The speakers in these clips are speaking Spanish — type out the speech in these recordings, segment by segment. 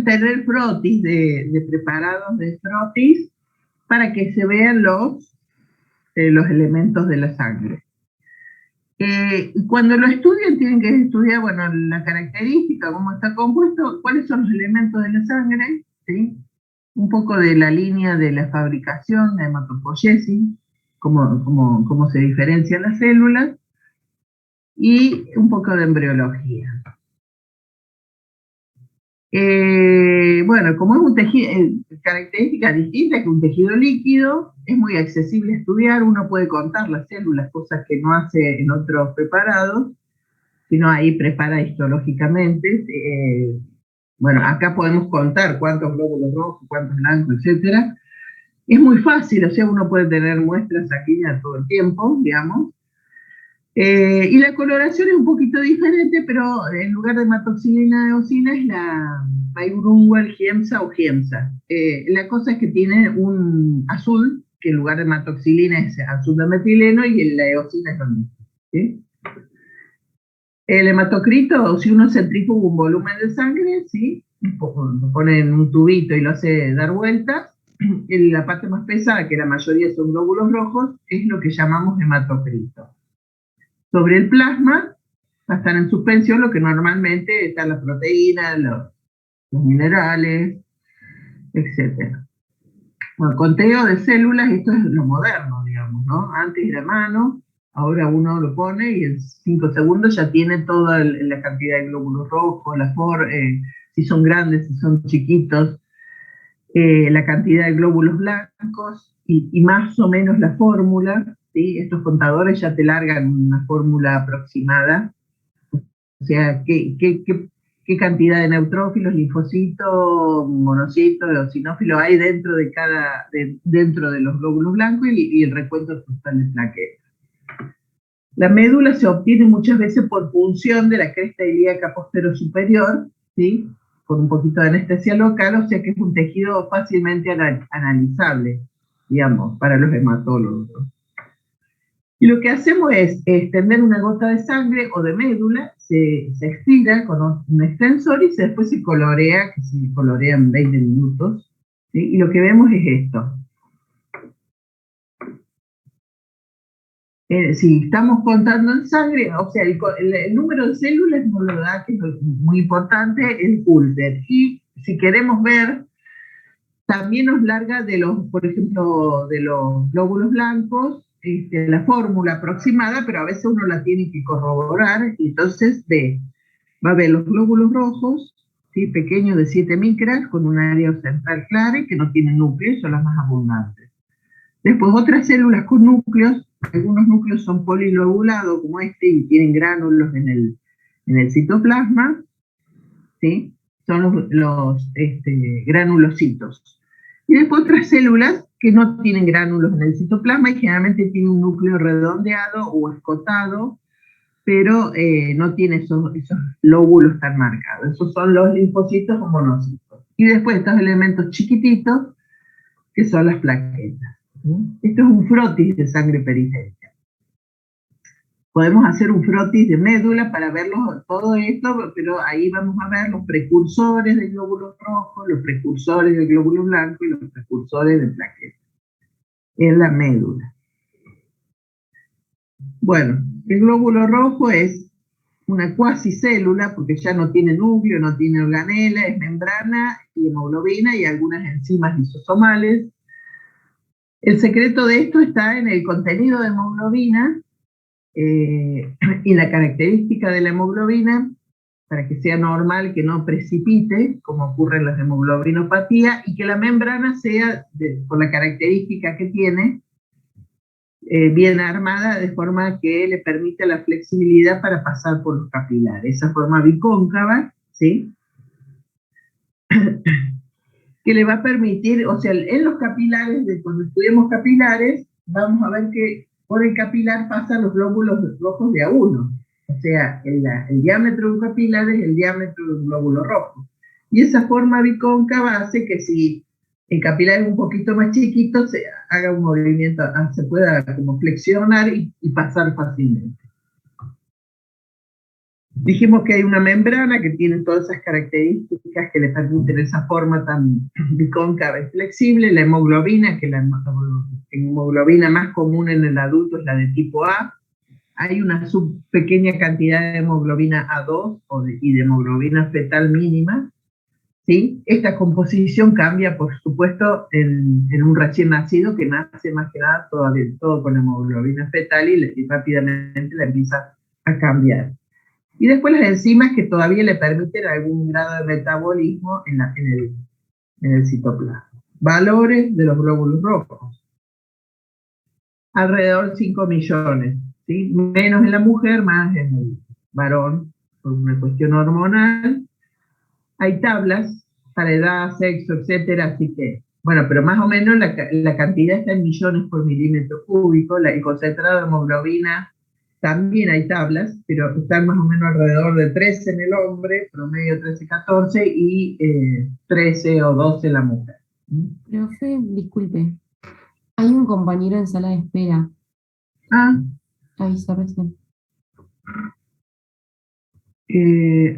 tener frotis de preparados de frotis para que se vean los elementos de la sangre. Cuando lo estudian tienen que estudiar, bueno, la característica, cómo está compuesto, cuáles son los elementos de la sangre, ¿sí? Un poco de la línea de la fabricación de hematopoiesis, cómo se diferencian las células, y un poco de embriología. Bueno, como es un tejido, característica distinta que un tejido líquido, es muy accesible estudiar, uno puede contar las células, cosas que no hace en otros preparados, sino ahí prepara histológicamente. Bueno, acá podemos contar cuántos glóbulos rojos, cuántos blancos, etc. Es muy fácil, o sea, uno puede tener muestras aquí ya todo el tiempo, digamos. Y la coloración es un poquito diferente, pero en lugar de hematoxilina eosina es la Biogrunwald Giemsa o Giemsa. La cosa es que tiene un azul, que en lugar de hematoxilina es azul de metileno, y la eosina es lo mismo, ¿sí? El hematocrito, si uno centrifuga un volumen de sangre, ¿sí? Lo pone en un tubito y lo hace dar vueltas, la parte más pesada, que la mayoría son glóbulos rojos, es lo que llamamos hematocrito. Sobre el plasma va a estar en suspensión lo que normalmente están las proteínas, los minerales, etc. Bueno, conteo de células, esto es lo moderno, digamos, ¿no? Antes era mano, ahora uno lo pone y en 5 segundos ya tiene toda la cantidad de glóbulos rojos, si son grandes, si son chiquitos, la cantidad de glóbulos blancos y más o menos la fórmula, ¿sí? Estos contadores ya te largan una fórmula aproximada, o sea, qué cantidad de neutrófilos, linfocitos, monocitos, eosinófilos hay dentro de los glóbulos blancos y el recuento total de plaquetas. La médula se obtiene muchas veces por punción de la cresta ilíaca posterior-superior, ¿sí? Con un poquito de anestesia local, o sea que es un tejido fácilmente analizable, digamos, para los hematólogos. Y lo que hacemos es extender una gota de sangre o de médula, se estira con un extensor y después se colorea, que se colorea en 20 minutos, ¿sí? Y lo que vemos es esto. Si estamos contando en sangre, o sea, el número de células nos lo da, que es muy importante, el Hulder. Y si queremos ver, también nos larga por ejemplo, de los glóbulos blancos, la fórmula aproximada, pero a veces uno la tiene que corroborar, y entonces va a ver los glóbulos rojos, ¿sí? Pequeños de 7 micras, con un área central clara y que no tienen núcleos, son las más abundantes. Después otras células con núcleos, algunos núcleos son polilobulados como este y tienen gránulos en el citoplasma, ¿sí? Son los granulocitos. Y después otras células que no tienen gránulos en el citoplasma y generalmente tienen un núcleo redondeado o escotado, pero no tiene esos lóbulos tan marcados. Esos son los linfocitos o monocitos. Y después estos elementos chiquititos, que son las plaquetas. Esto es un frotis de sangre periférica. Podemos hacer un frotis de médula para verlo todo esto, pero ahí vamos a ver los precursores de glóbulos rojos, los precursores de glóbulos blancos y los precursores de plaquetas. En la médula. Bueno, el glóbulo rojo es una cuasicélula, porque ya no tiene núcleo, no tiene organela, es membrana y hemoglobina y algunas enzimas lisosomales. El secreto de esto está en el contenido de hemoglobina y la característica de la hemoglobina, para que sea normal, que no precipite, como ocurre en las hemoglobinopatías, y que la membrana sea, por la característica que tiene, bien armada, de forma que le permite la flexibilidad para pasar por los capilares. Esa forma bicóncava, ¿sí? Que le va a permitir, o sea, en los capilares, cuando estudiemos capilares, vamos a ver que por el capilar pasan los glóbulos rojos de a uno. O sea, el diámetro de un capilar es el diámetro de un glóbulo rojo. Y esa forma bicóncava hace que si el capilar es un poquito más chiquito, se haga un movimiento, se pueda como flexionar y pasar fácilmente. Dijimos que hay una membrana que tiene todas esas características que le permiten esa forma tan bicóncava y flexible. La hemoglobina, que la hemoglobina más común en el adulto es la de tipo A. Hay una pequeña cantidad de hemoglobina A2 y de hemoglobina fetal mínima. ¿Sí? Esta composición cambia, por supuesto, en un recién nacido que nace más que nada todo con hemoglobina fetal y rápidamente la empieza a cambiar. Y después las enzimas que todavía le permiten algún grado de metabolismo en el citoplasma. Valores de los glóbulos rojos. Alrededor de 5 millones. ¿Sí? Menos en la mujer, más en el varón, por una cuestión hormonal. Hay tablas para edad, sexo, etcétera, así que, bueno, pero más o menos la cantidad está en millones por milímetro cúbico. El concentrado de hemoglobina también hay tablas, pero están más o menos alrededor de 13 en el hombre, promedio 13, 14, y 13 o 12 en la mujer. Profe, disculpe, hay un compañero en sala de espera, Ah, avisó recién.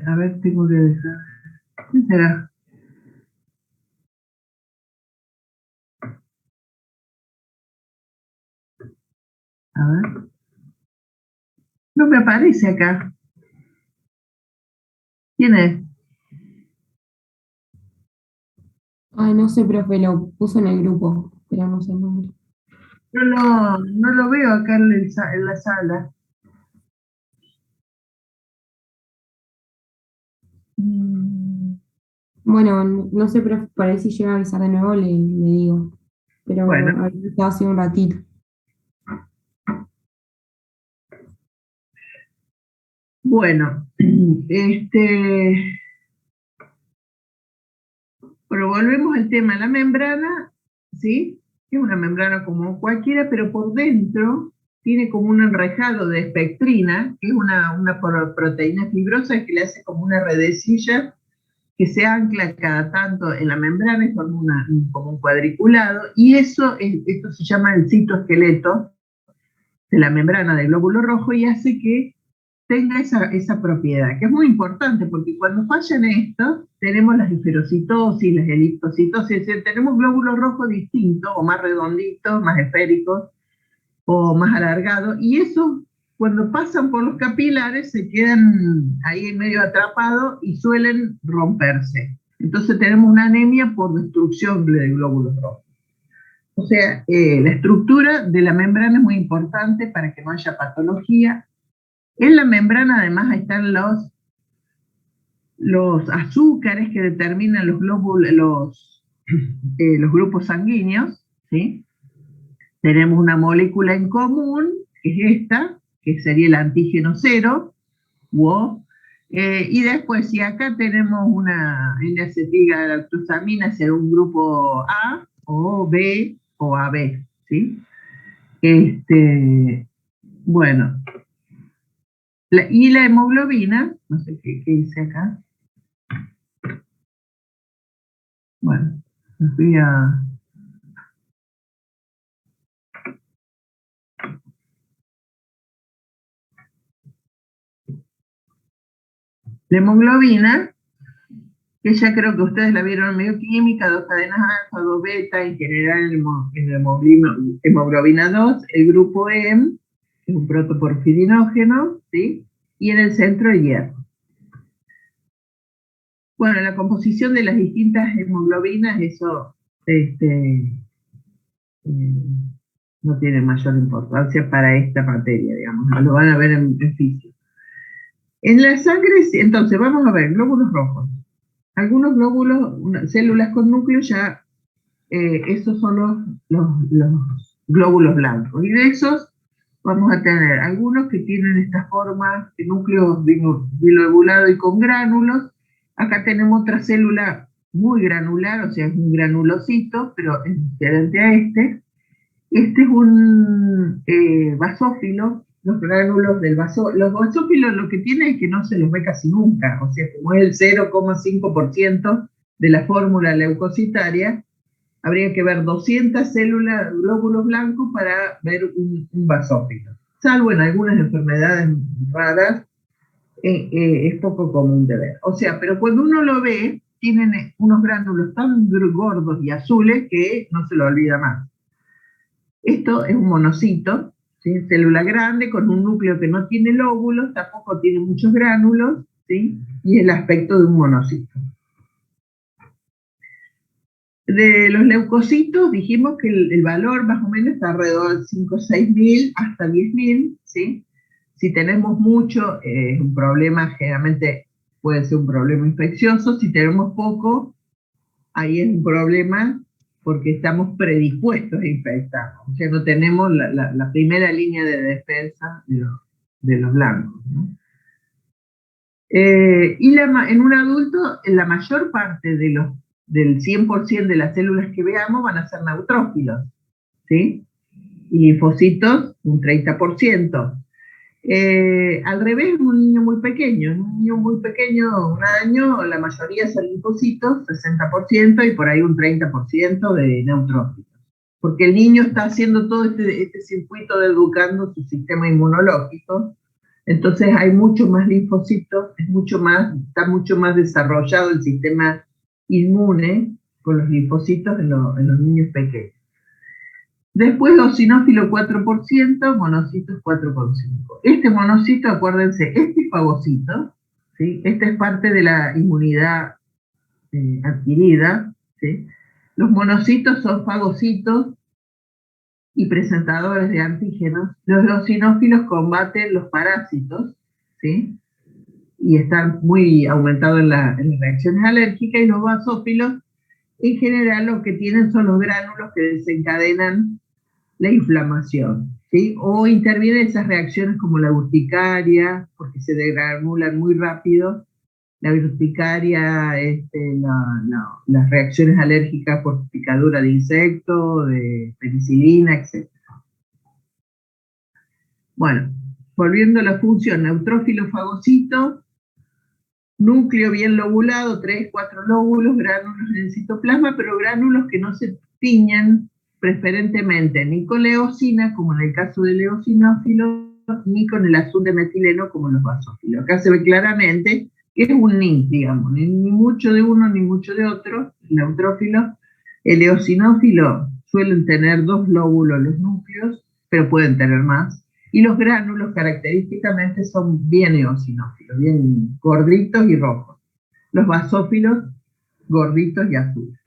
a ver, tengo que dejar. ¿Quién será? A ver. No me aparece acá. ¿Quién es? Ay, no sé, profe, lo puso en el grupo, pero no sé el nombre. No lo veo acá en la sala. Mm, Bueno, no sé, profe, por ahí si llega a avisar de nuevo le digo, pero Bueno, ahorita estaba hace un ratito. bueno, bueno, volvemos al tema. La membrana, ¿sí? Es una membrana como cualquiera, pero por dentro tiene como un enrejado de espectrina, que es una proteína fibrosa que le hace como una redecilla que se ancla cada tanto en la membrana y forma como un cuadriculado, y esto se llama el citoesqueleto de la membrana del glóbulo rojo y hace que tenga esa propiedad, que es muy importante, porque cuando fallan esto, tenemos las esferocitosis, las eliptocitosis, es decir, tenemos glóbulos rojos distintos, o más redonditos, más esféricos, o más alargados, y esos, cuando pasan por los capilares, se quedan ahí medio atrapados y suelen romperse. Entonces tenemos una anemia por destrucción de glóbulos rojos. O sea, la estructura de la membrana es muy importante para que no haya patología. En la membrana además están los azúcares que determinan los grupos sanguíneos, ¿sí? Tenemos una molécula en común, que es esta, que sería el antígeno cero, O, y después, si acá tenemos una N-acetilgalactosamina, será un grupo A, o B, o AB, ¿sí? Bueno, y la hemoglobina, no sé qué dice acá. Bueno, los voy a... La hemoglobina, que ya creo que ustedes la vieron en bioquímica, dos cadenas alfa, dos beta, en general en hemoglobina 2, el grupo EM, que es un protoporfirinógeno, ¿sí? Y en el centro el hierro. Bueno, la composición de las distintas hemoglobinas, eso no tiene mayor importancia para esta materia, digamos, no lo van a ver en física. En la sangre, entonces, vamos a ver, glóbulos rojos. Algunos glóbulos, células con núcleo, ya esos son los glóbulos blancos. Y de esos vamos a tener algunos que tienen esta forma de núcleo bilobulado y con gránulos. Acá tenemos otra célula muy granular, o sea, es un granulocito, pero es diferente a este. Este es un basófilo, los gránulos del los basófilos lo que tiene es que no se los ve casi nunca, o sea, como es el 0,5% de la fórmula leucocitaria, habría que ver 200 células, glóbulos blancos para ver un basófilo. Salvo en algunas enfermedades raras, es poco común de ver. O sea, pero cuando uno lo ve, tienen unos gránulos tan gordos y azules que no se lo olvida más. Esto es un monocito, ¿sí? Célula grande con un núcleo que no tiene lóbulos, tampoco tiene muchos gránulos, ¿sí? Y el aspecto de un monocito. De los leucocitos dijimos que el valor más o menos está alrededor de 5 o 6 mil hasta 10 mil, ¿sí? Si tenemos mucho, es un problema, generalmente puede ser un problema infeccioso. Si tenemos poco, ahí es un problema porque estamos predispuestos a infectar. O sea, no tenemos la primera línea de defensa de los blancos, ¿no? En un adulto, la mayor parte del 100% de las células que veamos van a ser neutrófilos, ¿sí? Y linfocitos, un 30%. Al revés, en un niño muy pequeño, un año, la mayoría son linfocitos, 60%, y por ahí un 30% de neutrófilos. Porque el niño está haciendo todo este circuito de educando su sistema inmunológico, entonces hay mucho más linfocitos, está mucho más desarrollado el sistema inmune con los linfocitos en los niños pequeños. Después eosinófilo 4%, monocitos 4,5%. Este monocito, acuérdense, este es fagocito, ¿sí? Esta es parte de la inmunidad adquirida, ¿sí? Los monocitos son fagocitos y presentadores de antígenos. Los eosinófilos combaten los parásitos, ¿sí? Y están muy aumentados en las reacciones alérgicas, y los basófilos en general lo que tienen son los gránulos que desencadenan la inflamación, ¿sí? O intervienen esas reacciones como la urticaria, porque se degranulan muy rápido, la urticaria, las reacciones alérgicas por picadura de insecto, de penicilina, etc. Bueno, volviendo a la función, neutrófilo fagocito, núcleo bien lobulado, 3, 4 lóbulos, gránulos en el citoplasma, pero gránulos que no se tiñen preferentemente ni con la eosina, como en el caso del eosinófilo, ni con el azul de metileno, como en los basófilos. Acá se ve claramente que es un ni, digamos, ni mucho de uno ni mucho de otro, neutrófilo. El eosinófilo suelen tener 2 lóbulos los núcleos, pero pueden tener más. Y los gránulos característicamente son bien eosinófilos, bien gorditos y rojos. Los basófilos, gorditos y azules.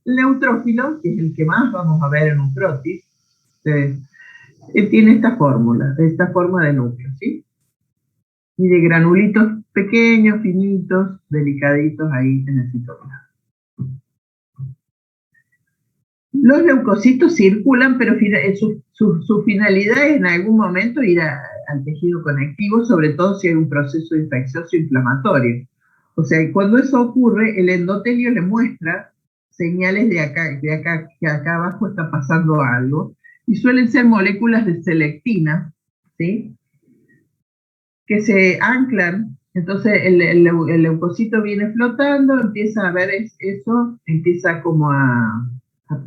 El neutrófilo, que es el que más vamos a ver en un crotis, tiene esta forma de núcleo, ¿sí? Y de granulitos pequeños, finitos, delicaditos ahí en el citoplasma. Los leucocitos circulan, pero su finalidad es en algún momento ir al tejido conectivo, sobre todo si hay un proceso infeccioso inflamatorio. O sea, cuando eso ocurre, el endotelio le muestra señales que acá abajo está pasando algo, y suelen ser moléculas de selectina, ¿sí? Que se anclan. Entonces el leucocito viene flotando, empieza a ver eso, empieza como a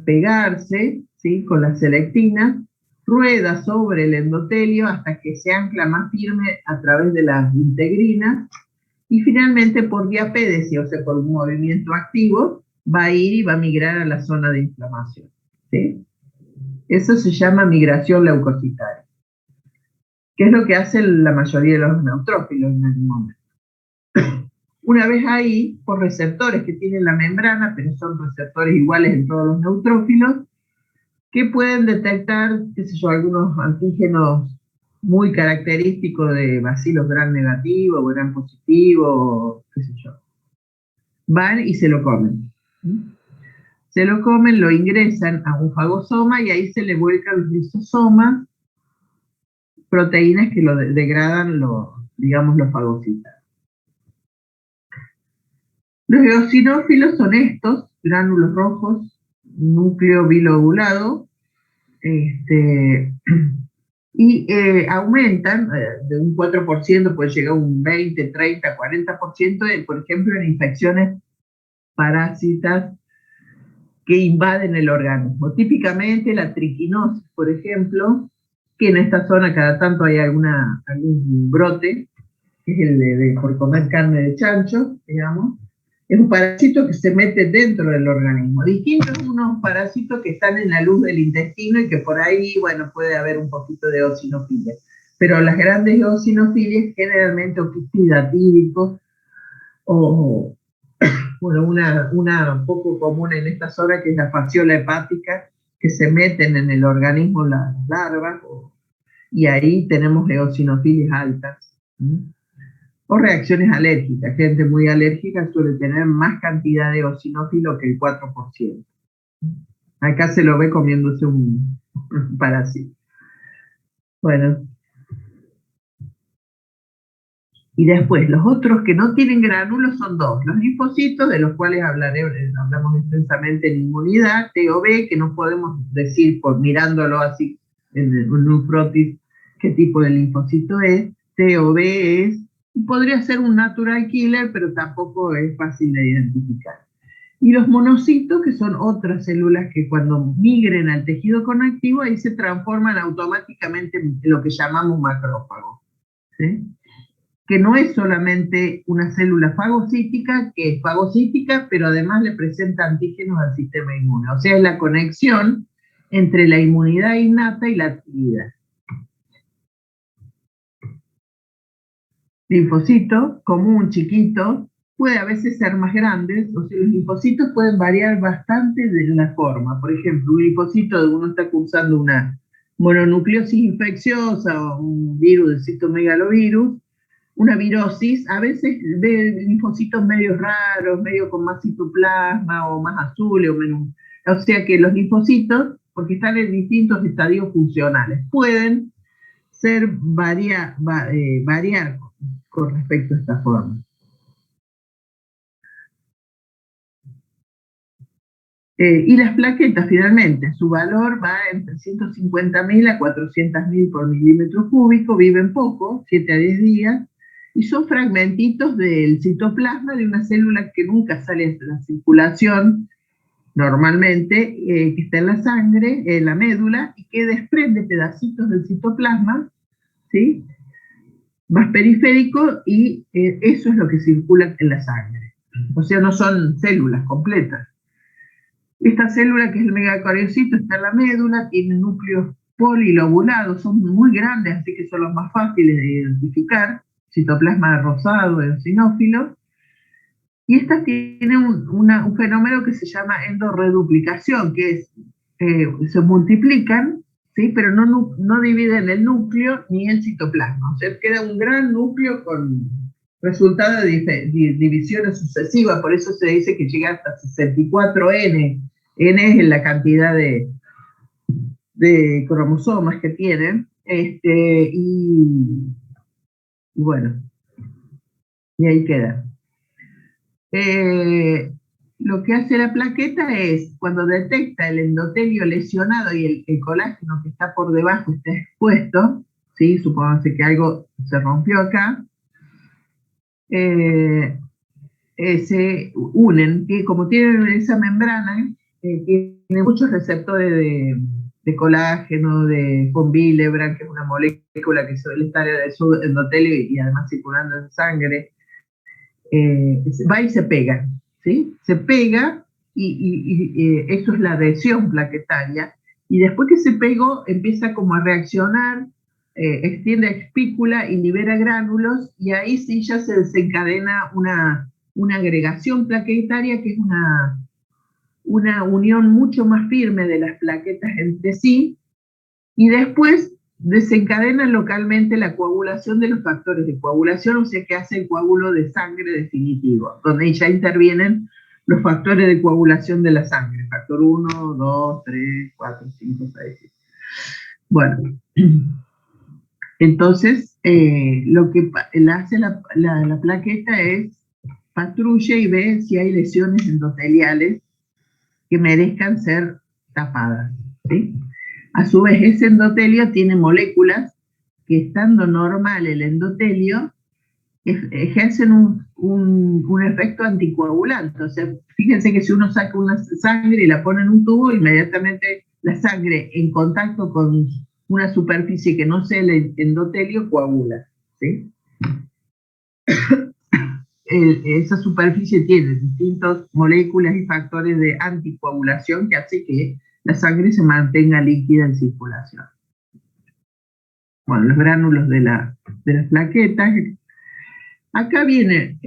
pegarse, ¿sí? Con la selectina, rueda sobre el endotelio hasta que se ancla más firme a través de las integrinas, y finalmente por diapédesis, o sea, por un movimiento activo, va a ir y va a migrar a la zona de inflamación, ¿sí? Eso se llama migración leucocitaria, que es lo que hace la mayoría de los neutrófilos en algún momento. Una vez ahí, por receptores que tienen la membrana, pero son receptores iguales en todos los neutrófilos, que pueden detectar, qué sé yo, algunos antígenos muy característicos de bacilos gram negativo o gram positivo, qué sé yo. Van y se lo comen. Se lo comen, lo ingresan a un fagosoma y ahí se le vuelcan los lisosomas, proteínas que lo degradan, digamos, los fagocitas. Los eosinófilos son estos, gránulos rojos, núcleo bilobulado, y aumentan de un 4%, puede llegar a un 20, 30, 40%, por ejemplo, en infecciones parásitas que invaden el organismo. Típicamente la triquinosis, por ejemplo, que en esta zona cada tanto hay algún brote, que es el por comer carne de chancho, digamos. Es un parásito que se mete dentro del organismo. Distintos unos parásitos que están en la luz del intestino y que por ahí, bueno, puede haber un poquito de eosinofilia. Pero las grandes eosinofilias generalmente oxidativídicos o bueno, una poco común en esta zona que es la fasciola hepática, que se meten en el organismo las larvas y ahí tenemos eosinofilias altas. O reacciones alérgicas. Gente muy alérgica suele tener más cantidad de eosinófilo que el 4%. Acá se lo ve comiéndose un parásito. Bueno. Y después, los otros que no tienen gránulos son dos. Los linfocitos, de los cuales hablamos extensamente en inmunidad, T o B, que no podemos decir por mirándolo así en un frotis qué tipo de linfocito es. T o B es, y podría ser un natural killer, pero tampoco es fácil de identificar. Y los monocitos, que son otras células que cuando migren al tejido conectivo, ahí se transforman automáticamente en lo que llamamos macrófagos. ¿Sí? Que no es solamente una célula fagocítica, que es fagocítica, pero además le presenta antígenos al sistema inmune. O sea, es la conexión entre la inmunidad innata y la adquirida. Linfocito, común, chiquito, puede a veces ser más grandes, o sea, los linfocitos pueden variar bastante de la forma. Por ejemplo, un linfocito de uno está cursando una mononucleosis infecciosa o un virus del citomegalovirus, una virosis, a veces ve linfocitos medio raros, medio con más citoplasma o más azules o menos. O sea que los linfocitos, porque están en distintos estadios funcionales, pueden variar con respecto a esta forma. Y las plaquetas, finalmente, su valor va entre 150.000 a 400.000 por milímetro cúbico, viven poco, 7 a 10 días, y son fragmentitos del citoplasma de una célula que nunca sale a la circulación normalmente, que está en la sangre, en la médula, y que desprende pedacitos del citoplasma, ¿sí? Más periférico, y eso es lo que circula en la sangre. O sea, no son células completas. Esta célula, que es el megacariocito, está en la médula, tiene núcleos polilobulados, son muy grandes, así que son los más fáciles de identificar, citoplasma rosado, eosinófilo, y estas tienen un fenómeno que se llama endorreduplicación, que es, se multiplican, ¿sí? Pero no dividen el núcleo ni el citoplasma, o sea, queda un gran núcleo con resultado de divisiones sucesivas, por eso se dice que llega hasta 64N. N es la cantidad de cromosomas que tienen, y bueno, y ahí queda. Lo que hace la plaqueta es, cuando detecta el endotelio lesionado y el colágeno que está por debajo está expuesto, ¿sí? Supongamos que algo se rompió acá, se unen, que como tienen esa membrana, tiene muchos receptores de colágeno, von Willebrand, que es una molécula que suele estar en el subendotelio y además circulando en sangre, va y se pega, ¿sí? Se pega y eso es la adhesión plaquetaria, y después que se pegó empieza como a reaccionar, extiende espícula y libera gránulos, y ahí sí ya se desencadena una agregación plaquetaria, que es una unión mucho más firme de las plaquetas entre sí, y después desencadena localmente la coagulación de los factores de coagulación, o sea que hace el coágulo de sangre definitivo, donde ya intervienen los factores de coagulación de la sangre, factor 1, 2, 3, 4, 5, 6, 7. Bueno, entonces lo que hace la plaqueta es patrulla y ve si hay lesiones endoteliales que merezcan ser tapadas, ¿sí? A su vez, ese endotelio tiene moléculas que, estando normal el endotelio, ejercen un efecto anticoagulante. O sea, fíjense que si uno saca una sangre y la pone en un tubo, inmediatamente la sangre en contacto con una superficie que no sea el endotelio coagula, ¿sí? Esa superficie tiene distintas moléculas y factores de anticoagulación que hace que la sangre se mantenga líquida en circulación. Bueno, los gránulos de las plaquetas. Acá viene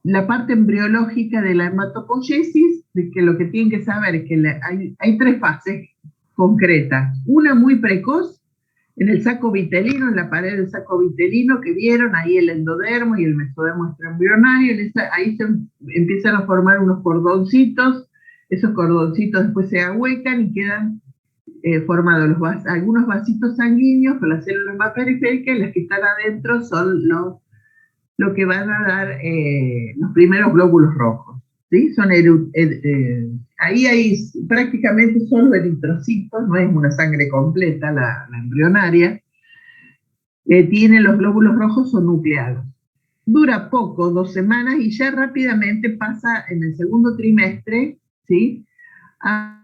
la parte embriológica de la hematopoiesis, de que lo que tienen que saber es que hay tres fases concretas. Una muy precoz, en el saco vitelino, en la pared del saco vitelino, que vieron ahí el endodermo y el mesodermo extraembrionario, ahí se empiezan a formar unos cordoncitos, esos cordoncitos después se ahuecan y quedan formados algunos vasitos sanguíneos con las células más periféricas, y las que están adentro son lo que van a dar los primeros glóbulos rojos, ¿sí? Ahí hay prácticamente solo eritrocitos, no es una sangre completa la embrionaria. Tiene los glóbulos rojos, son nucleados. Dura poco, 2 semanas, y ya rápidamente pasa en el segundo trimestre, ¿sí? a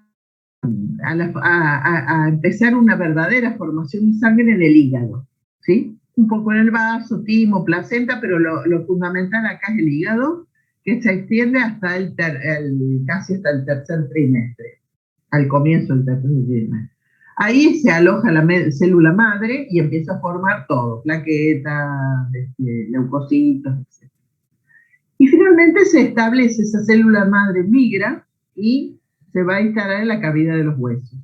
empezar una verdadera formación de sangre en el hígado, ¿sí? Un poco en el vaso, timo, placenta, pero lo fundamental acá es el hígado, que se extiende hasta casi hasta el tercer trimestre, al comienzo del tercer trimestre. Ahí se aloja la célula madre y empieza a formar todo, plaquetas, leucocitos, etc. Y finalmente se establece, esa célula madre migra y se va a instalar en la cavidad de los huesos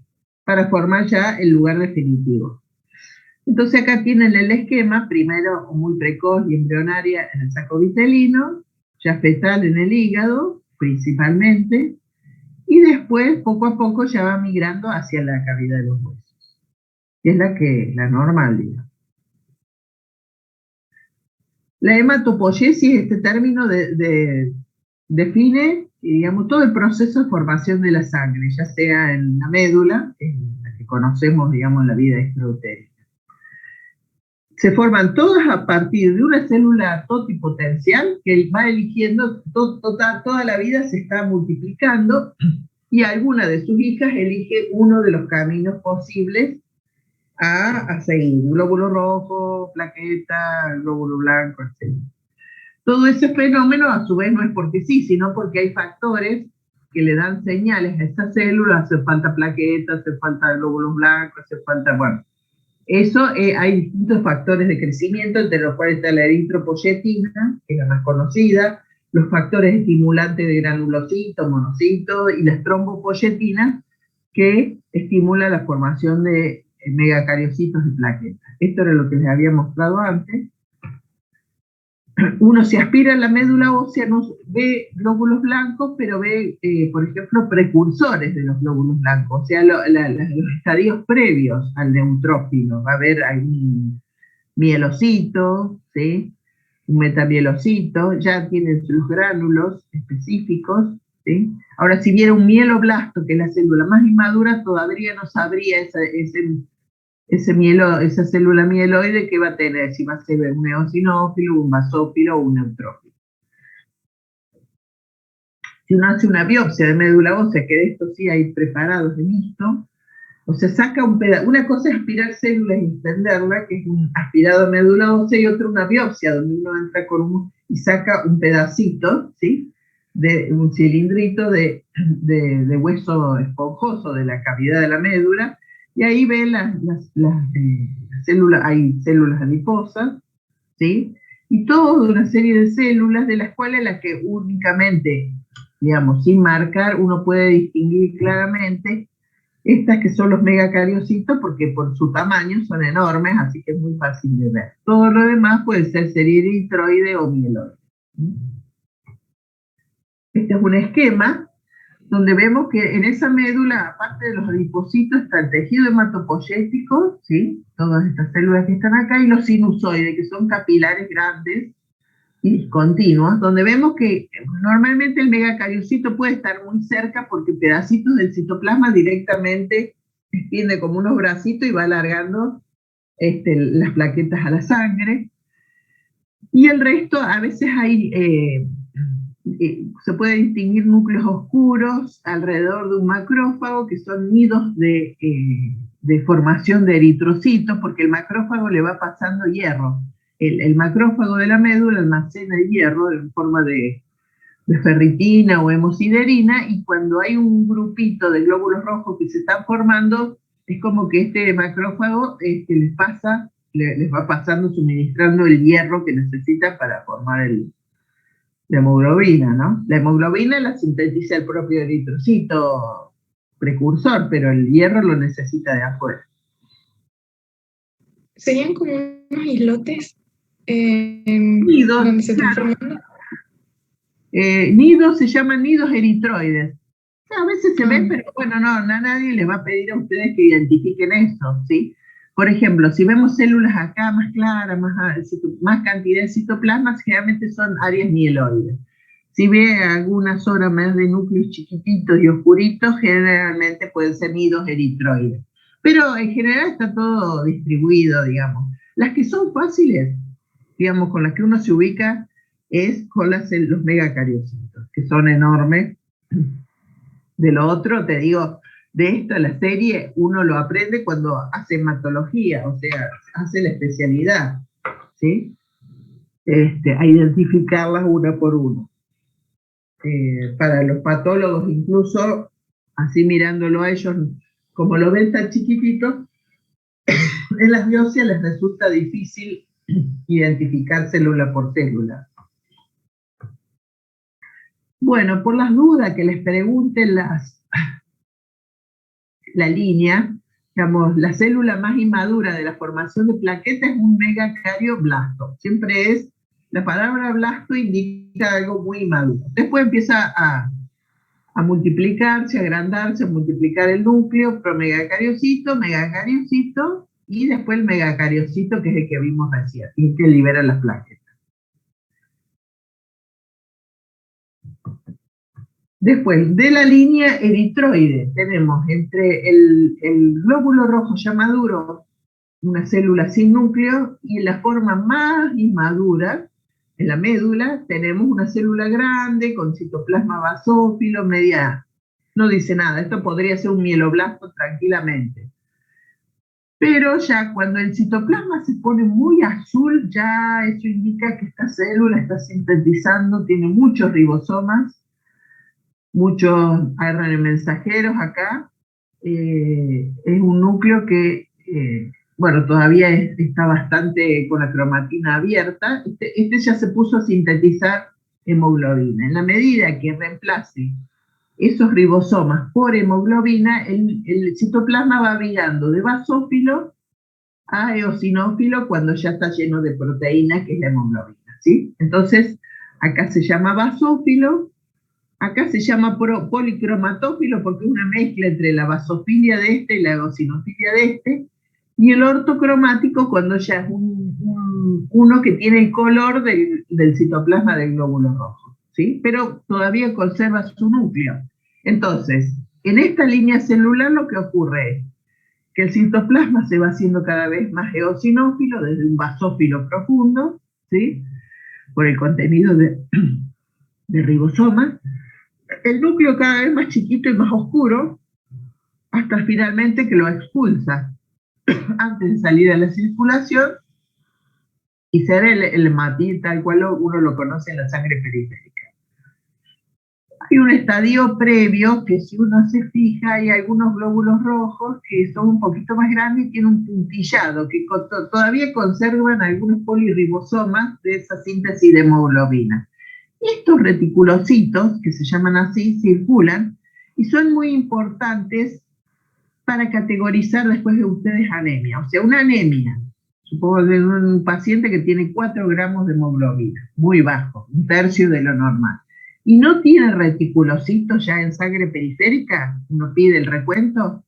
para formar ya el lugar definitivo. Entonces acá tienen el esquema, primero muy precoz y embrionaria en el saco vitelino, ya fetal en el hígado principalmente, y después poco a poco ya va migrando hacia la cavidad de los huesos, que es la normal, digamos. La hematopoiesis, este término define, digamos, todo el proceso de formación de la sangre, ya sea en la médula, la que conocemos, digamos, en la vida extrautérica. Se forman todas a partir de una célula totipotencial que va eligiendo, toda la vida se está multiplicando, y alguna de sus hijas elige uno de los caminos posibles a seguir: glóbulo rojo, plaqueta, glóbulo blanco, etc. Todo ese fenómeno a su vez no es porque sí, sino porque hay factores que le dan señales a esta célula. Hace falta plaquetas, hace falta glóbulos blancos, hace falta, bueno, eso hay distintos factores de crecimiento, entre los cuales está la eritropoyetina, que es la más conocida, los factores estimulantes de granulocitos, monocitos, y las trombopoyetinas, que estimulan la formación de megacariocitos y plaquetas. Esto era lo que les había mostrado antes. Uno se aspira a la médula ósea, no ve glóbulos blancos, pero ve, por ejemplo, precursores de los glóbulos blancos, o sea, los estadios previos al neutrófilo. Va a haber algún mielocito, ¿sí? Un metamielocito, ya tienen los gránulos específicos, ¿sí? Ahora, si viera un mieloblasto, que es la célula más inmadura, todavía no sabría esa célula mieloide que va a tener, si va a ser un eosinófilo, un basófilo o un neutrófilo. Si uno hace una biopsia de médula ósea, que de esto sí hay preparados en esto, o sea, saca un pedazo. Una cosa es aspirar células y extenderla, que es un aspirado de médula ósea, y otra una biopsia, donde uno entra y saca un pedacito, ¿sí? De un cilindrito de hueso esponjoso de la cavidad de la médula, y ahí ve las células, hay células adiposas, ¿sí? Y toda una serie de células, de las cuales las que únicamente, digamos, sin marcar, uno puede distinguir claramente estas que son los megacariocitos, porque por su tamaño son enormes, así que es muy fácil de ver. Todo lo demás puede ser eritroide o mieloide. Este es un esquema donde vemos que en esa médula, aparte de los adipocitos, está el tejido hematopoyético, ¿sí? Todas estas células que están acá, y los sinusoides, que son capilares grandes y discontinuos, donde vemos que normalmente el megacariocito puede estar muy cerca, porque pedacitos del citoplasma directamente se extiende como unos bracitos y va alargando las plaquetas a la sangre. Y el resto, a veces hay se puede distinguir núcleos oscuros alrededor de un macrófago, que son nidos de formación de eritrocitos, porque el macrófago le va pasando hierro. El macrófago de la médula almacena el hierro en forma de ferritina o hemosiderina, y cuando hay un grupito de glóbulos rojos que se están formando, es como que este macrófago les va pasando, suministrando el hierro que necesitan para formar la hemoglobina, ¿no? La hemoglobina la sintetiza el propio eritrocito precursor, pero el hierro lo necesita de afuera. Serían como unos islotes nidos, donde se están claro. formando. Nidos se llaman nidos eritroides. A veces se ven, pero bueno, no, nadie les va a pedir a ustedes que identifiquen eso, ¿sí? Por ejemplo, si vemos células acá más claras, más cantidad de citoplasmas, generalmente son áreas mieloides. Si ve algunas zonas más de núcleos chiquititos y oscuritos, generalmente pueden ser nidos eritroides. Pero en general está todo distribuido, digamos. Las que son fáciles, digamos, con las que uno se ubica, es con los megacariocitos, que son enormes. De lo otro, te digo, de esto, la serie, uno lo aprende cuando hace hematología, o sea, hace la especialidad, ¿sí? A identificarlas una por una. Para los patólogos, incluso, así mirándolo a ellos, como lo ven tan chiquititos, en las biopsias les resulta difícil identificar célula por célula. Bueno, por las dudas que les pregunten la línea, digamos, la célula más inmadura de la formación de plaquetas es un megacardioblasto. Siempre es, la palabra blasto indica algo muy inmaduro. Después empieza a multiplicarse, a agrandarse, a multiplicar el núcleo, promegacariocito, megacariocito, y después el megacariocito, que es el que vimos recién, y el que libera las plaquetas. Después, de la línea eritroide, tenemos entre el glóbulo rojo ya maduro, una célula sin núcleo, y en la forma más inmadura, en la médula, tenemos una célula grande con citoplasma basófilo, media, no dice nada, esto podría ser un mieloblasto tranquilamente. Pero ya cuando el citoplasma se pone muy azul, ya eso indica que esta célula está sintetizando, tiene muchos ribosomas, muchos ARN mensajeros acá. Es un núcleo que, bueno, todavía está bastante con la cromatina abierta. Este ya se puso a sintetizar hemoglobina. En la medida que reemplace esos ribosomas por hemoglobina, el citoplasma va virando de basófilo a eosinófilo cuando ya está lleno de proteína, que es la hemoglobina, ¿sí? Entonces, acá se llama basófilo. Acá se llama policromatófilo porque es una mezcla entre la basofilia de este y la eosinofilia de este, y el ortocromático cuando ya es uno que tiene el color del citoplasma del glóbulo rojo, ¿sí? Pero todavía conserva su núcleo. Entonces, en esta línea celular lo que ocurre es que el citoplasma se va haciendo cada vez más eosinófilo desde un basófilo profundo, ¿sí? Por el contenido de ribosomas. El núcleo cada vez más chiquito y más oscuro, hasta finalmente que lo expulsa antes de salir a la circulación y ser el hematín tal cual uno lo conoce en la sangre periférica. Hay un estadio previo que, si uno se fija, hay algunos glóbulos rojos que son un poquito más grandes y tienen un puntillado, que todavía conservan algunos poliribosomas de esa síntesis de hemoglobina. Estos reticulocitos, que se llaman así, circulan y son muy importantes para categorizar después de ustedes anemia. O sea, una anemia, supongo de un paciente que tiene 4 gramos de hemoglobina, muy bajo, un tercio de lo normal, y no tiene reticulocitos ya en sangre periférica, uno pide el recuento,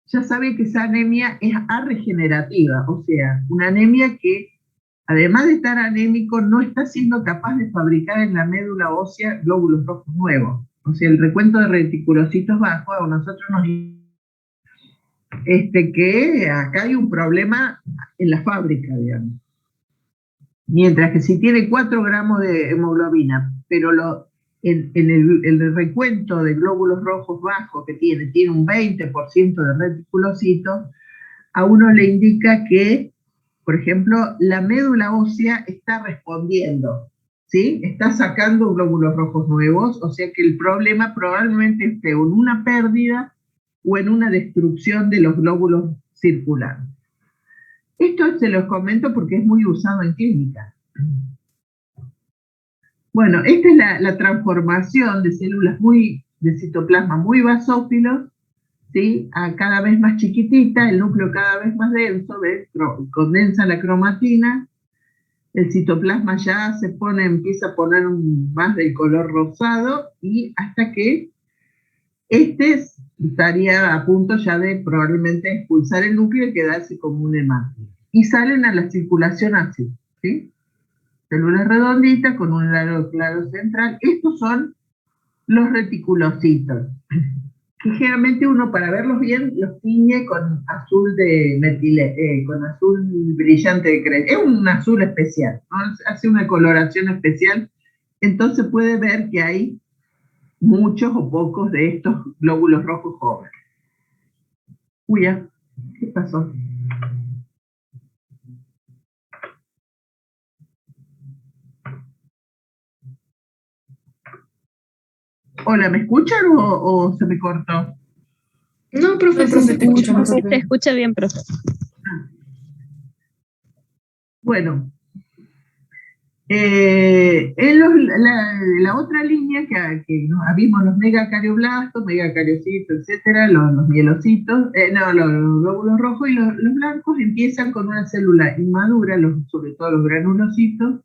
ya sabe que esa anemia es arregenerativa, o sea, una anemia que, además de estar anémico, no está siendo capaz de fabricar en la médula ósea glóbulos rojos nuevos. O sea, el recuento de reticulocitos bajo a nosotros nos que acá hay un problema en la fábrica, digamos. Mientras que si tiene 4 gramos de hemoglobina, pero el recuento de glóbulos rojos bajos que tiene un 20% de reticulocitos, a uno le indica que, por ejemplo, la médula ósea está respondiendo, ¿sí? Está sacando glóbulos rojos nuevos, o sea que el problema probablemente esté en una pérdida o en una destrucción de los glóbulos circulares. Esto se los comento porque es muy usado en clínica. Bueno, esta es la transformación de células de citoplasma muy basófilos, ¿sí? A cada vez más chiquitita, el núcleo cada vez más denso, ¿ves? Condensa la cromatina, el citoplasma ya empieza a poner más del color rosado, y hasta que estaría a punto ya de probablemente expulsar el núcleo y quedarse como un hemático. Y salen a la circulación así, ¿sí? Células redonditas con un largo claro central. Estos son los reticulocitos, que generalmente uno, para verlos bien, los tiñe con azul con azul brillante de crema. Es un azul especial, ¿no? Hace una coloración especial, entonces puede ver que hay muchos o pocos de estos glóbulos rojos jóvenes. Uy, ¿qué pasó? Hola, ¿me escuchan o se me cortó? No, profe, No, profe, te escucho. profe. Se escucha bien, profe. Bueno, la otra línea que vimos, los megacarioblastos, megacariocitos, etcétera, los mielocitos, los glóbulos rojos y los blancos empiezan con una célula inmadura, sobre todo los granulocitos,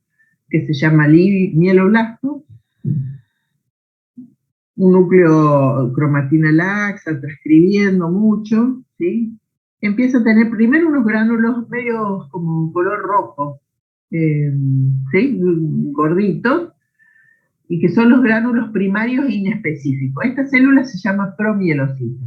que se llama mieloblasto, un núcleo cromatina laxa, transcribiendo mucho, ¿sí? Empieza a tener primero unos gránulos medios como color rojo, ¿sí? Gorditos, y que son los gránulos primarios inespecíficos. Esta célula se llama promielocito.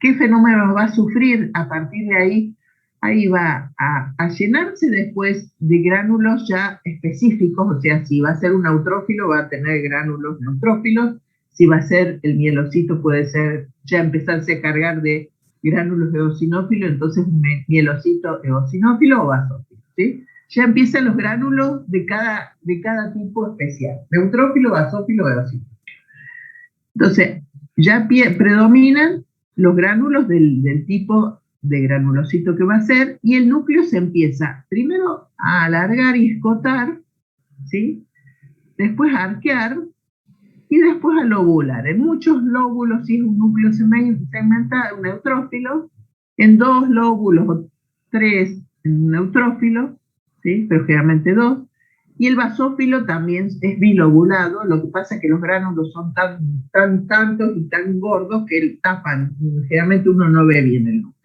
¿Qué fenómeno va a sufrir? A partir de ahí, va a llenarse después de gránulos ya específicos, o sea, si va a ser un neutrófilo, va a tener gránulos neutrófilos; si va a ser el mielocito, puede ser ya empezarse a cargar de gránulos eosinófilos, entonces un mielocito eosinófilo o basófilo, ¿sí? Ya empiezan los gránulos de cada tipo especial: neutrófilo, basófilo, eosinófilo. Entonces, ya predominan los gránulos del tipo de granulocito que va a ser, y el núcleo se empieza primero a alargar y escotar, ¿sí? Después a arquear y después a lobular. En muchos lóbulos, si es un núcleo segmentado, un neutrófilo; en 2 lóbulos o 3 neutrófilos, ¿sí? Pero generalmente 2. Y el basófilo también es bilobulado, lo que pasa es que los gránulos son tantos y tan gordos que tapan, generalmente uno no ve bien el núcleo.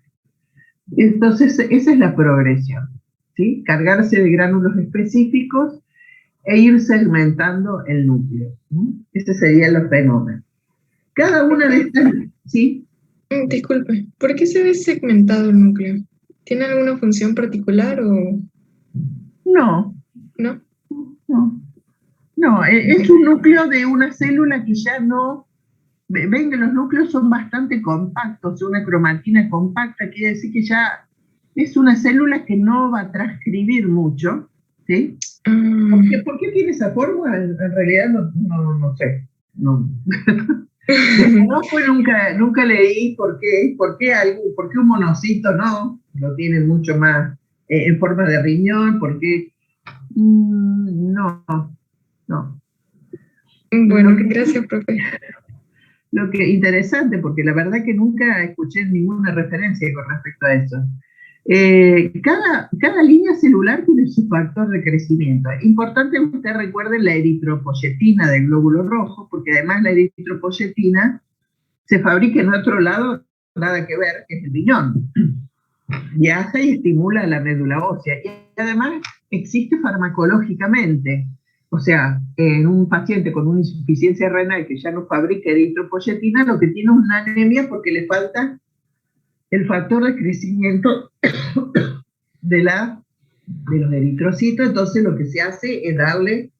Entonces, esa es la progresión, ¿sí? Cargarse de gránulos específicos e ir segmentando el núcleo. Ese sería el fenómeno. Cada una de estas, ¿sí? Disculpe, ¿por qué se ve segmentado el núcleo? ¿Tiene alguna función particular o No, no? no, es un núcleo de una célula que ya no... Ven que los núcleos son bastante compactos, una cromatina compacta, quiere decir que ya es una célula que no va a transcribir mucho, ¿sí? ¿Por qué tiene esa forma? En realidad no sé. No. Nunca leí por qué un monocito no lo tiene mucho más en forma de riñón, por qué. No. Bueno, gracias, profe. Lo que interesante, porque la verdad que nunca escuché ninguna referencia con respecto a eso. Cada línea celular tiene su factor de crecimiento. Es importante que usted recuerde la eritropoyetina del glóbulo rojo, porque además la eritropoyetina se fabrica en otro lado, nada que ver, que es el riñón. Viaja y estimula la médula ósea. Y además existe farmacológicamente. O sea, en un paciente con una insuficiencia renal que ya no fabrica eritropoyetina, lo que tiene es una anemia porque le falta el factor de crecimiento de los eritrocitos. Entonces lo que se hace es darle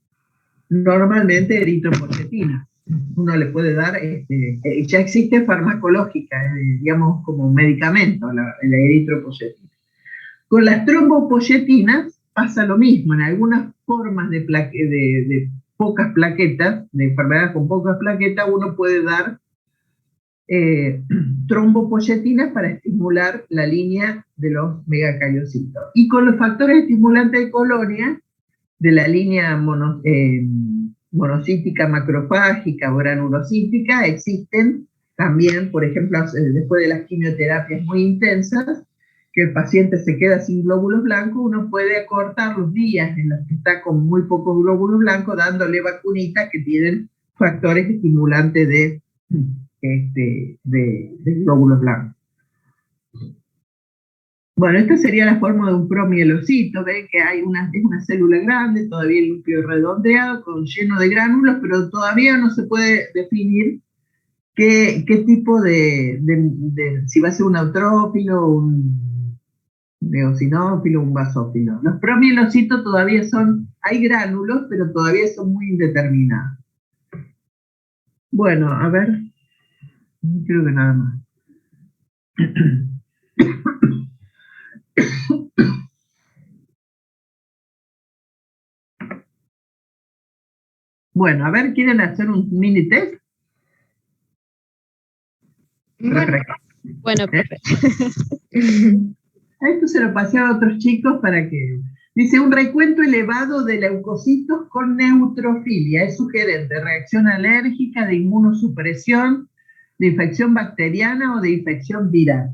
normalmente eritropoyetina. Uno le puede dar, ya existe farmacológica, digamos como medicamento, la eritropoyetina. Con las trombopoyetinas pasa lo mismo, en algunas formas de pocas plaquetas, de enfermedades con pocas plaquetas, uno puede dar trombopoyetinas para estimular la línea de los megacariocitos. Y con los factores estimulantes de colonia, de la línea monocítica macrofágica o granulocítica, existen también, por ejemplo, después de las quimioterapias muy intensas, que el paciente se queda sin glóbulos blancos, uno puede acortar los días en los que está con muy pocos glóbulos blancos, dándole vacunitas que tienen factores estimulantes de glóbulos blancos. Bueno, esta sería la forma de un promielocito. Ven que es una célula grande, todavía el núcleo redondeado, lleno de gránulos, pero todavía no se puede definir qué tipo si va a ser un eutrófilo, un eosinófilo, un basófilo. Los promielocitos todavía hay gránulos, pero todavía son muy indeterminados. Bueno, a ver, creo que nada más. Bueno, a ver, ¿quieren hacer un mini test? Bueno, profe. Esto se lo pasé a otros chicos para que... Dice, un recuento elevado de leucocitos con neutrofilia. Es sugerente, reacción alérgica, de inmunosupresión, de infección bacteriana o de infección viral.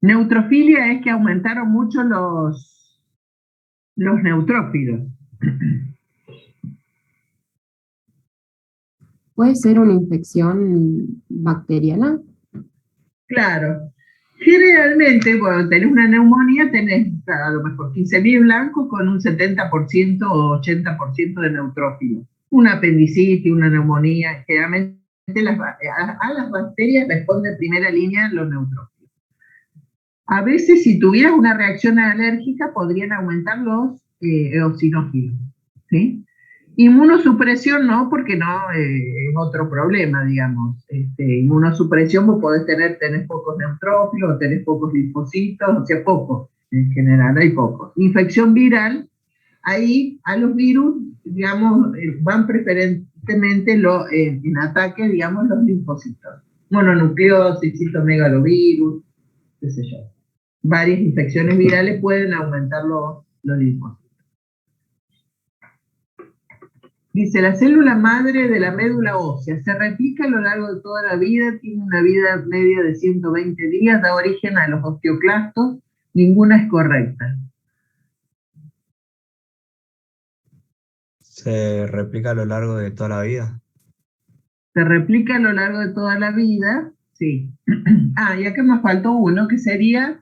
Neutrofilia es que aumentaron mucho los neutrófilos. ¿Puede ser una infección bacteriana? Claro. Generalmente, cuando tenés una neumonía, tenés a lo mejor 15.000 blancos con un 70% o 80% de neutrófilos. Una apendicitis, una neumonía, generalmente a las bacterias responde en primera línea los neutrófilos. A veces, si tuvieras una reacción alérgica, podrían aumentar los eosinófilos, ¿sí? Inmunosupresión no, porque no es otro problema, digamos. Inmunosupresión vos podés tenés pocos neutrófilos, o tenés pocos linfocitos, o sea, pocos, en general hay pocos. Infección viral, ahí a los virus, digamos, van preferentemente en ataque, digamos, los linfocitos. Mononucleosis, citomegalovirus, qué sé yo. Varias infecciones virales pueden aumentar los linfocitos. Dice, la célula madre de la médula ósea se replica a lo largo de toda la vida, tiene una vida media de 120 días, da origen a los osteoclastos, ninguna es correcta. ¿Se replica a lo largo de toda la vida? Se replica a lo largo de toda la vida, sí. Y acá me faltó uno, que sería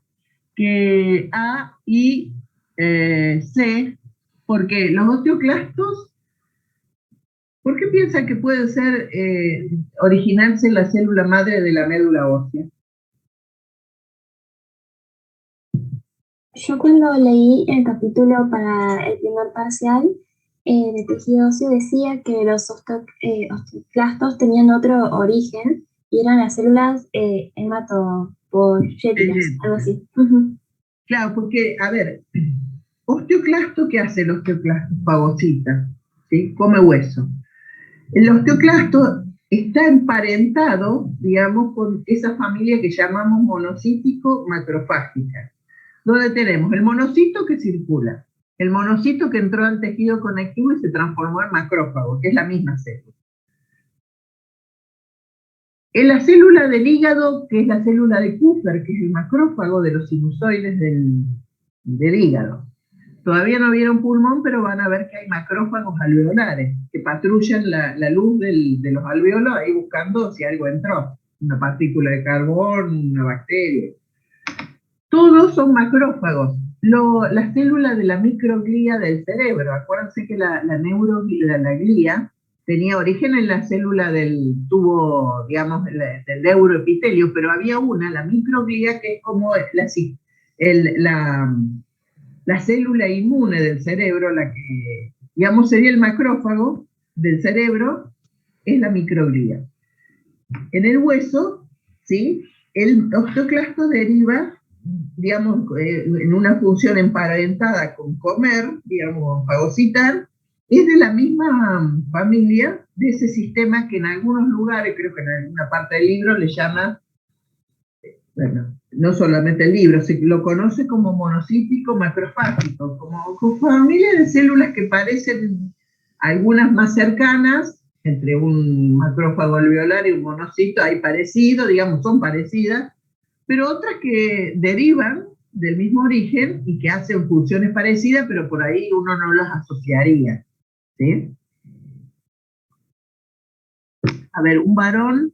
que A y C, porque los osteoclastos, ¿por qué piensa que puede ser originarse en la célula madre de la médula ósea? Yo cuando leí el capítulo para el primer parcial de tejido óseo decía que los osteoclastos tenían otro origen y eran las células hematopoyéticas, algo así. Claro, porque, a ver, osteoclasto, ¿qué hace el osteoclasto? Fagocita, ¿sí? Come hueso. El osteoclasto está emparentado, digamos, con esa familia que llamamos monocítico-macrofágica, donde tenemos el monocito que circula, el monocito que entró al tejido conectivo y se transformó en macrófago, que es la misma célula. En la célula del hígado, que es la célula de Kupffer, que es el macrófago de los sinusoides del hígado. Todavía no vieron pulmón, pero van a ver que hay macrófagos alveolares, que patrullan la luz de los alveolos ahí buscando si algo entró, una partícula de carbón, una bacteria. Todos son macrófagos, La célula de la microglía del cerebro. Acuérdense que la glía tenía origen en la célula del tubo, digamos, del neuroepitelio, pero había la microglía, que es como la célula inmune del cerebro, la que, digamos, sería el macrófago del cerebro, es la microglía. En el hueso, ¿sí? El osteoclasto deriva, digamos, en una función emparentada con comer, digamos, fagocitar, es de la misma familia de ese sistema que en algunos lugares, creo que en alguna parte del libro le llama, bueno, no solamente el libro, se lo conoce como monocítico macrofágico, como familia de células que parecen algunas más cercanas, entre un macrófago alveolar y un monocito, hay parecido, digamos, son parecidas, pero otras que derivan del mismo origen y que hacen funciones parecidas, pero por ahí uno no las asociaría, ¿sí? A ver, un varón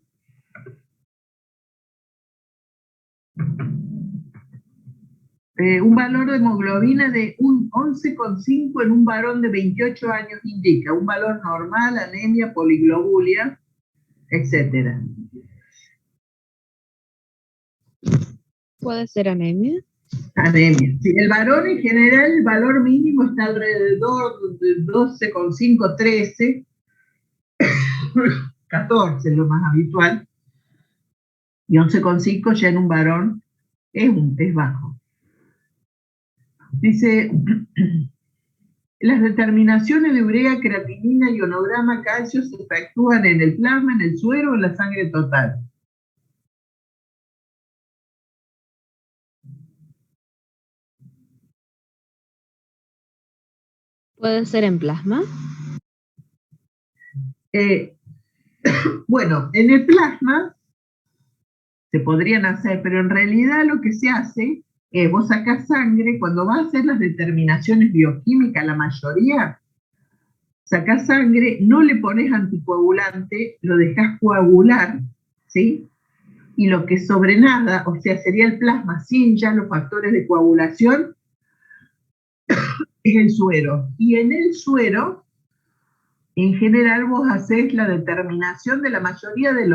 un valor de hemoglobina de un 11,5 en un varón de 28 años indica un valor normal, anemia, poliglobulia, etc. ¿Puede ser anemia? Anemia. Sí, el varón en general, el valor mínimo está alrededor de 12,5, 13, 14 es lo más habitual, y 11,5 ya en un varón es bajo. Dice, las determinaciones de urea, creatinina, ionograma, calcio se efectúan en el plasma, en el suero o en la sangre total. ¿Puede ser en plasma? Bueno, en el plasma se podrían hacer, pero en realidad lo que se hace es, vos sacás sangre, cuando vas a hacer las determinaciones bioquímicas, la mayoría, sacás sangre, no le pones anticoagulante, lo dejás coagular, ¿sí? Y lo que sobrenada, o sea, sería el plasma sin ya los factores de coagulación, es el suero. Y en el suero, en general, vos hacés la determinación de la mayoría de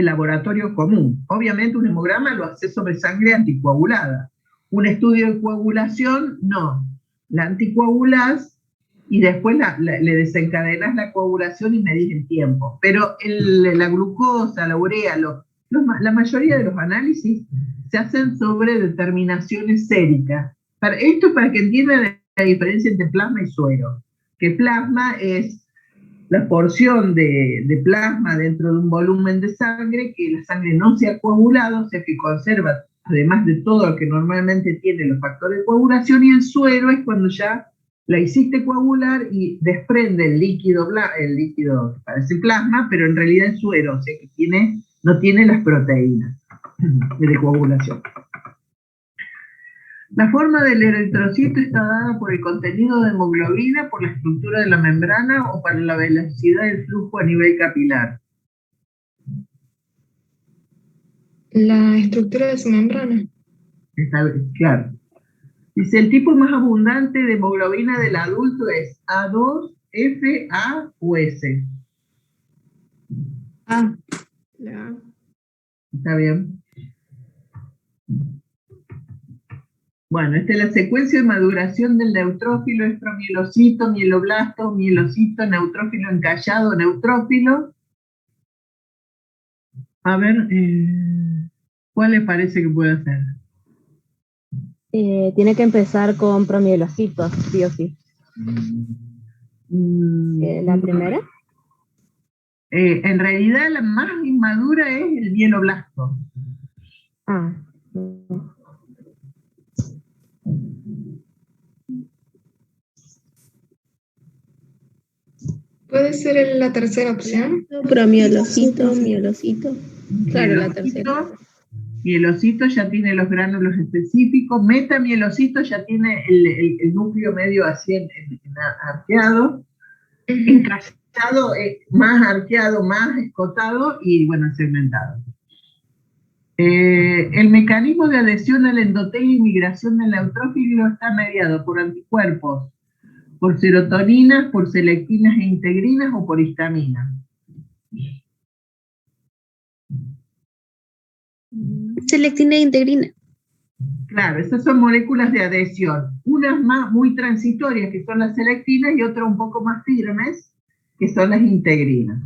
laboratorio común. Obviamente un hemograma lo haces sobre sangre anticoagulada. Un estudio de coagulación, no. La anticoagulás y después le desencadenas la coagulación y medís el tiempo. Pero la glucosa, la urea, la mayoría de los análisis se hacen sobre determinaciones séricas. Esto es para que entiendan la diferencia entre plasma y suero. Que plasma es la porción de plasma dentro de un volumen de sangre, que la sangre no se ha coagulado, o sea que conserva, además de todo lo que normalmente tiene los factores de coagulación, y el suero es cuando ya la hiciste coagular y desprende el líquido que parece plasma, pero en realidad es suero, o sea que no tiene las proteínas de coagulación. La forma del eritrocito está dada por el contenido de hemoglobina, por la estructura de la membrana o por la velocidad del flujo a nivel capilar. La estructura de su membrana. Claro. Dice, el tipo más abundante de hemoglobina del adulto es A2, F, A o S. Ah, ¿Está bien? Bueno, esta es la secuencia de maduración del neutrófilo, es promielocito, mieloblasto, mielocito, neutrófilo encallado, neutrófilo. A ver, ¿cuál les parece que puede ser? Tiene que empezar con promielocitos, sí o sí. ¿La primera? En realidad la más inmadura es el mieloblasto. Ah. ¿Puede ser la tercera opción? Promielocito, mielocito. Claro, la tercera. Mielocito ya tiene los gránulos específicos, metamielocito ya tiene el núcleo medio así arqueado, encallado, más arqueado, más escotado y bueno, segmentado. El mecanismo de adhesión al endotelio y migración del neutrófilo está mediado por anticuerpos, por serotoninas, por selectinas e integrinas o por histaminas. Selectina e integrina. Claro, esas son moléculas de adhesión. Unas más muy transitorias, que son las selectinas, y otras un poco más firmes, que son las integrinas.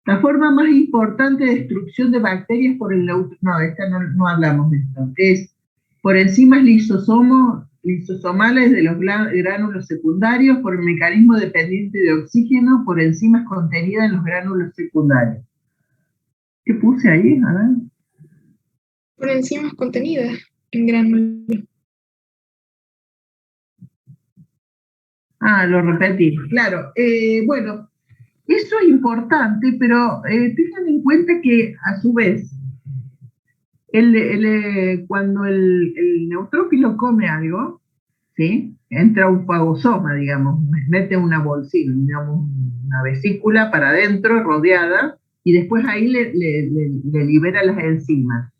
La forma más importante de destrucción de bacterias por el no hablamos de esto. Es por enzimas lisosomales de los gránulos secundarios, por el mecanismo dependiente de oxígeno, por enzimas contenidas en los gránulos secundarios. ¿Qué puse ahí? A ver. Por enzimas contenidas en gránulos. Ah, lo repetí. Claro. Bueno, eso es importante, pero tengan en cuenta que, a su vez, cuando el neutrófilo come algo, ¿sí? Entra un fagosoma, digamos, mete una bolsita, digamos, una vesícula para adentro, rodeada, y después ahí le libera las enzimas.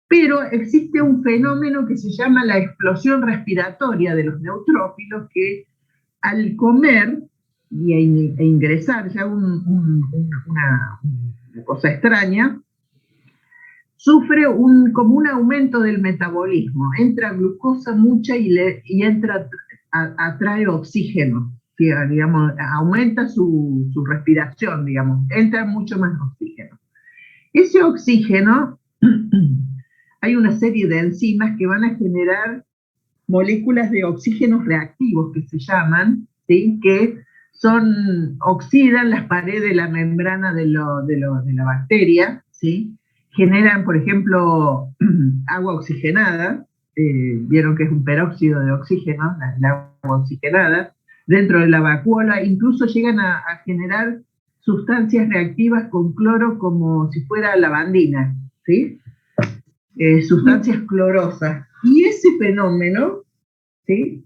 Pero existe un fenómeno que se llama la explosión respiratoria de los neutrófilos, que al comer e ingresar ya una cosa extraña, sufre como un aumento del metabolismo. Entra glucosa mucha y atrae oxígeno, digamos, aumenta su respiración, digamos, entra mucho más oxígeno. Ese oxígeno, hay una serie de enzimas que van a generar moléculas de oxígenos reactivos que se llaman, ¿sí? Que oxidan las paredes de la membrana de la bacteria, ¿sí? Generan, por ejemplo, agua oxigenada, vieron que es un peróxido de oxígeno, el agua oxigenada, dentro de la vacuola, incluso llegan a generar sustancias reactivas con cloro como si fuera lavandina, ¿sí? Sustancias clorosas. Y ese fenómeno, ¿sí?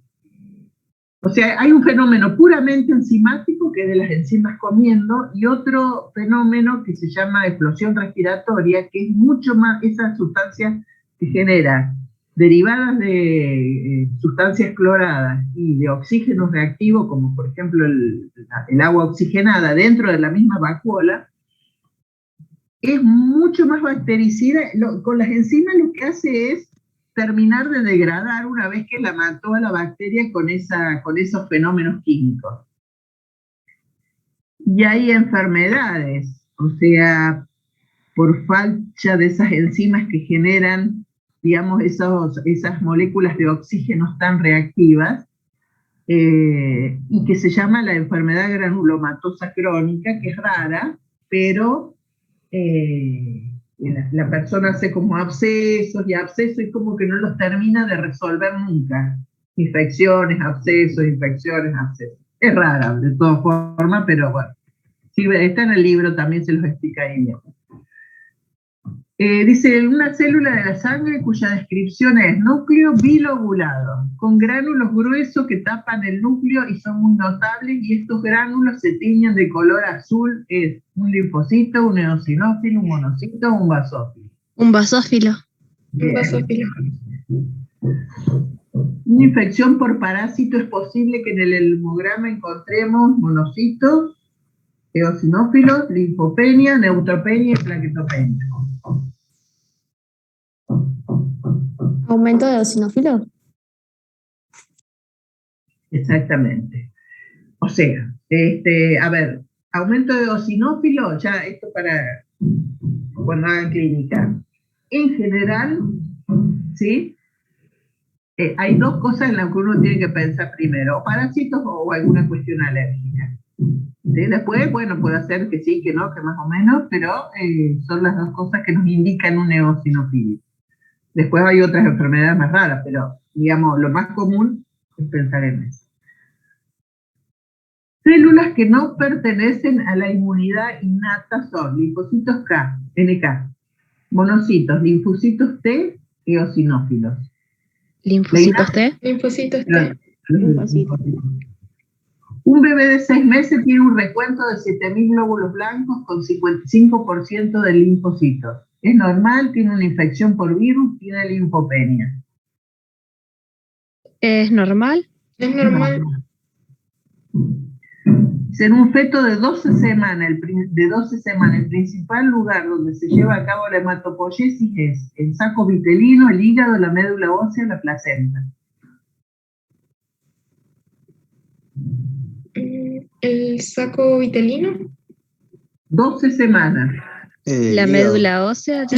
O sea, hay un fenómeno puramente enzimático, que es de las enzimas comiendo, y otro fenómeno que se llama explosión respiratoria, que es mucho más esas sustancias que genera, derivadas de sustancias cloradas y de oxígenos reactivos, como por ejemplo el agua oxigenada dentro de la misma vacuola, es mucho más bactericida. Con las enzimas lo que hace es terminar de degradar una vez que la mató a la bacteria con esos fenómenos químicos. Y hay enfermedades, o sea, por falta de esas enzimas que generan, digamos, esas moléculas de oxígeno tan reactivas, y que se llama la enfermedad granulomatosa crónica, que es rara, pero la persona hace como abscesos y como que no los termina de resolver nunca. Infecciones, abscesos. Es rara, de todas formas, pero bueno. Está en el libro, también se los explica ahí bien. Dice, una célula de la sangre cuya descripción es núcleo bilobulado, con gránulos gruesos que tapan el núcleo y son muy notables, y estos gránulos se tiñen de color azul. Es un linfocito, un eosinófilo, un monocito o un basófilo. Un basófilo. Un basófilo. Una infección por parásito, es posible que en el hemograma encontremos monocitos, eosinófilos, linfopenia, neutropenia y plaquetopenia. ¿Aumento de eosinófilos? Exactamente. O sea, a ver, aumento de eosinófilo, ya esto para cuando hagan clínica. En general, ¿sí? Hay dos cosas en las que uno tiene que pensar primero, o parásitos o alguna cuestión alérgica. ¿Sí? Después, bueno, puede ser que sí, que no, que más o menos, pero son las dos cosas que nos indican un eosinofilia. Después hay otras enfermedades más raras, pero, digamos, lo más común es pensar en eso. Células que no pertenecen a la inmunidad innata son linfocitos NK, monocitos, linfocitos T, eosinófilos. ¿Linfocitos T? Linfocitos T. Un bebé de 6 meses tiene un recuento de 7.000 glóbulos blancos con 55% de linfocitos. ¿Es normal? ¿Tiene una infección por virus? ¿Tiene linfopenia? ¿Es normal? Es normal. Ser un feto de 12 semanas, el principal lugar donde se lleva a cabo la hematopoiesis es el saco vitelino, el hígado, la médula ósea, la placenta. El saco vitelino. 12 semanas. ¿La médula ósea ya?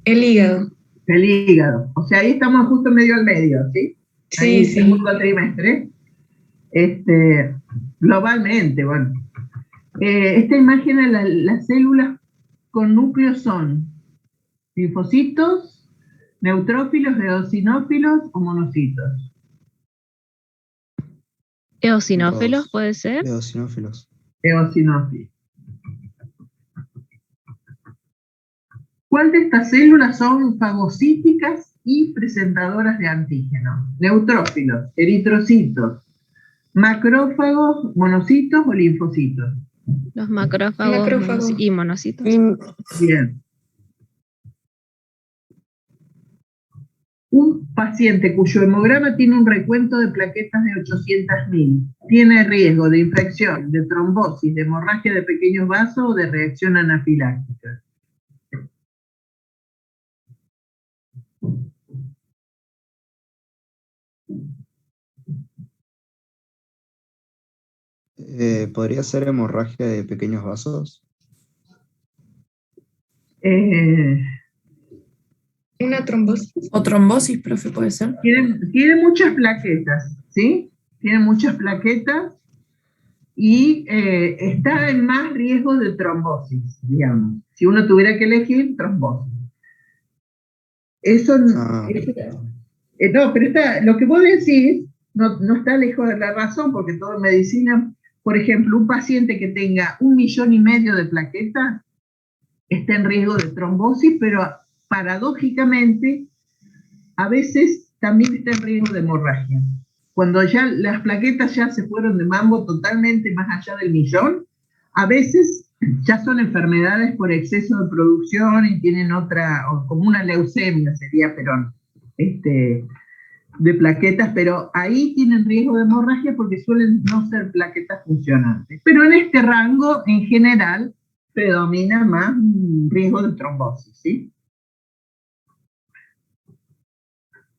El hígado. El hígado. O sea, ahí estamos justo medio al medio, ¿sí? Ahí, Sí. segundo trimestre. Globalmente, bueno. Esta imagen de las células con núcleos son linfocitos, neutrófilos, eosinófilos o monocitos. ¿Eosinófilos puede ser? Eosinófilos. Eosinófilos. ¿Cuál de estas células son fagocíticas y presentadoras de antígenos? Neutrófilos, eritrocitos, macrófagos, monocitos o linfocitos. Los macrófagos y monocitos. Bien. Un paciente cuyo hemograma tiene un recuento de plaquetas de 800.000 tiene riesgo de infección, de trombosis, de hemorragia de pequeños vasos o de reacción anafiláctica. ¿Podría ser hemorragia de pequeños vasos? Una trombosis. O trombosis, profe, puede ser. Tiene muchas plaquetas, ¿sí? Tiene muchas plaquetas y está en más riesgo de trombosis, digamos. Si uno tuviera que elegir, trombosis. Eso no, pero lo que vos decís no está lejos de la razón, porque todo en medicina, por ejemplo, un paciente que tenga 1,5 millones de plaquetas está en riesgo de trombosis, pero paradójicamente a veces también está en riesgo de hemorragia. Cuando ya las plaquetas ya se fueron de mambo totalmente más allá del 1.000.000, a veces ya son enfermedades por exceso de producción y tienen otra, como una leucemia sería, pero de plaquetas, pero ahí tienen riesgo de hemorragia porque suelen no ser plaquetas funcionantes. Pero en este rango, en general, predomina más riesgo de trombosis, ¿sí?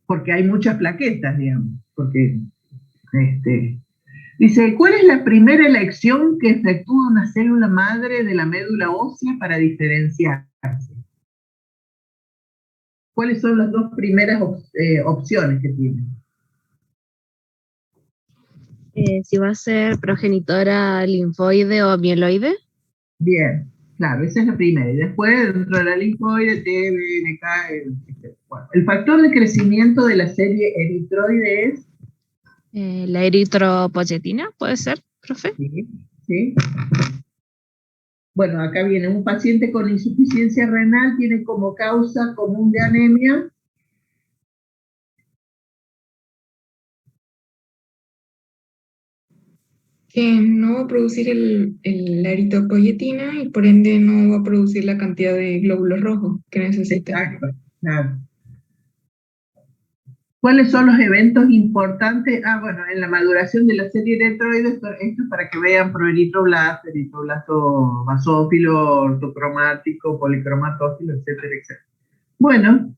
Porque hay muchas plaquetas, digamos, porque dice, ¿cuál es la primera elección que efectúa una célula madre de la médula ósea para diferenciarse? ¿Cuáles son las dos primeras opciones que tiene? Si va a ser progenitora linfoide o mieloide. Bien, claro, esa es la primera. Y después, dentro de la linfoide, T, B, N, K, bueno, el factor de crecimiento de la serie eritroide es... La eritropoyetina, ¿puede ser, profe? Sí, sí. Bueno, acá viene un paciente con insuficiencia renal, tiene como causa común de anemia. Que no va a producir la eritropoyetina y por ende no va a producir la cantidad de glóbulos rojos que necesita. Exacto, claro. ¿Cuáles son los eventos importantes? Bueno, en la maduración de la serie eritroide, esto es para que vean proeritroblasto, eritroblasto basófilo, ortocromático, policromatófilo, etcétera, etcétera. Bueno,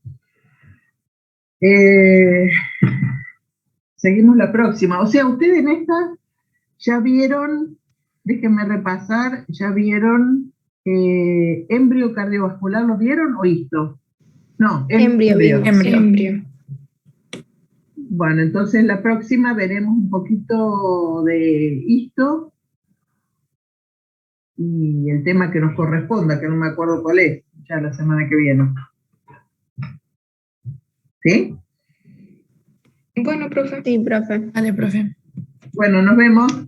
seguimos la próxima. O sea, ustedes en esta ya vieron, déjenme repasar, ya vieron embrio cardiovascular, ¿lo vieron o histo? No, embrio. Bueno, entonces la próxima veremos un poquito de histo y el tema que nos corresponda, que no me acuerdo cuál es, ya la semana que viene. ¿Sí? Bueno, profe. Sí, profe. Vale, profe. Bueno, nos vemos.